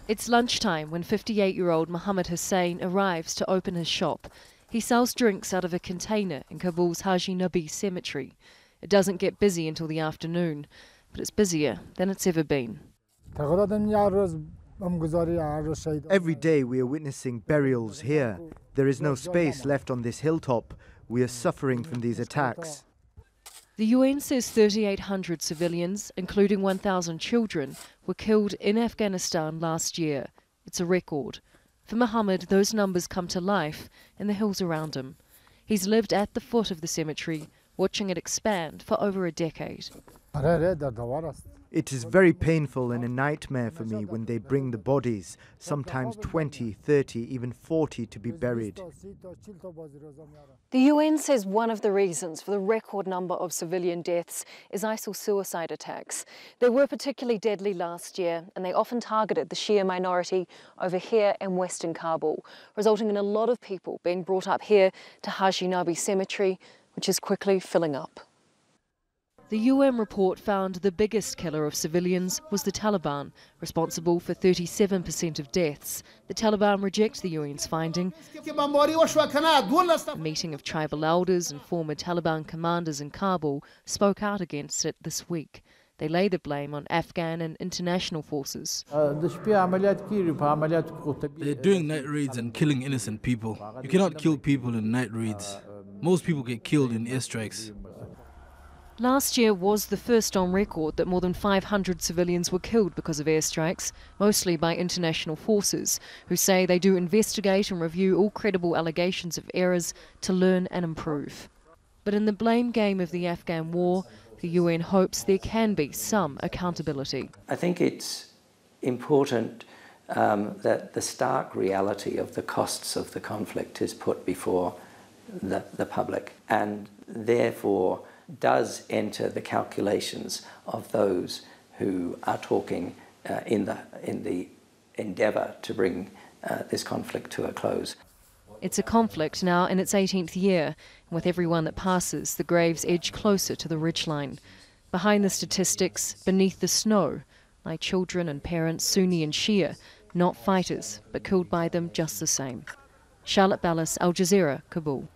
It's lunchtime when 58-year-old Mohammed Hussain arrives to open his shop. He sells drinks out of a container in Kabul's Haji Nabi cemetery. It doesn't get busy until the afternoon, but it's busier than it's ever been. Every day we are witnessing burials here. There is no space left on this hilltop. We are suffering from these attacks. The UN says 3,800 civilians, including 1,000 children, were killed in Afghanistan last year. It's a record. For Mohammed, those numbers come to life in the hills around him. He's lived at the foot of the cemetery, watching it expand for over a decade. It is very painful and a nightmare for me when they bring the bodies, sometimes 20, 30, even 40 to be buried. The UN says one of the reasons for the record number of civilian deaths is ISIL suicide attacks. They were particularly deadly last year, and they often targeted the Shia minority over here in western Kabul, resulting in a lot of people being brought up here to Haji Nabi cemetery, which is quickly filling up. The UN report found the biggest killer of civilians was the Taliban, responsible for 37% of deaths. The Taliban reject the UN's finding. A meeting of tribal elders and former Taliban commanders in Kabul spoke out against it this week. They lay the blame on Afghan and international forces. They're doing night raids and killing innocent people. You cannot kill people in night raids. Most people get killed in airstrikes. Last year was the first on record that more than 500 civilians were killed because of airstrikes, mostly by international forces, who say they do investigate and review all credible allegations of errors to learn and improve. But in the blame game of the Afghan war, the UN hopes there can be some accountability. I think it's important that the stark reality of the costs of the conflict is put before the public, and therefore does enter the calculations of those who are talking in the endeavour to bring this conflict to a close. It's a conflict now in its 18th year, and with every one that passes, the graves edge closer to the ridgeline. Behind the statistics, beneath the snow, lie children and parents, Sunni and Shia, not fighters, but killed by them just the same. Charlotte Bellis, Al Jazeera, Kabul.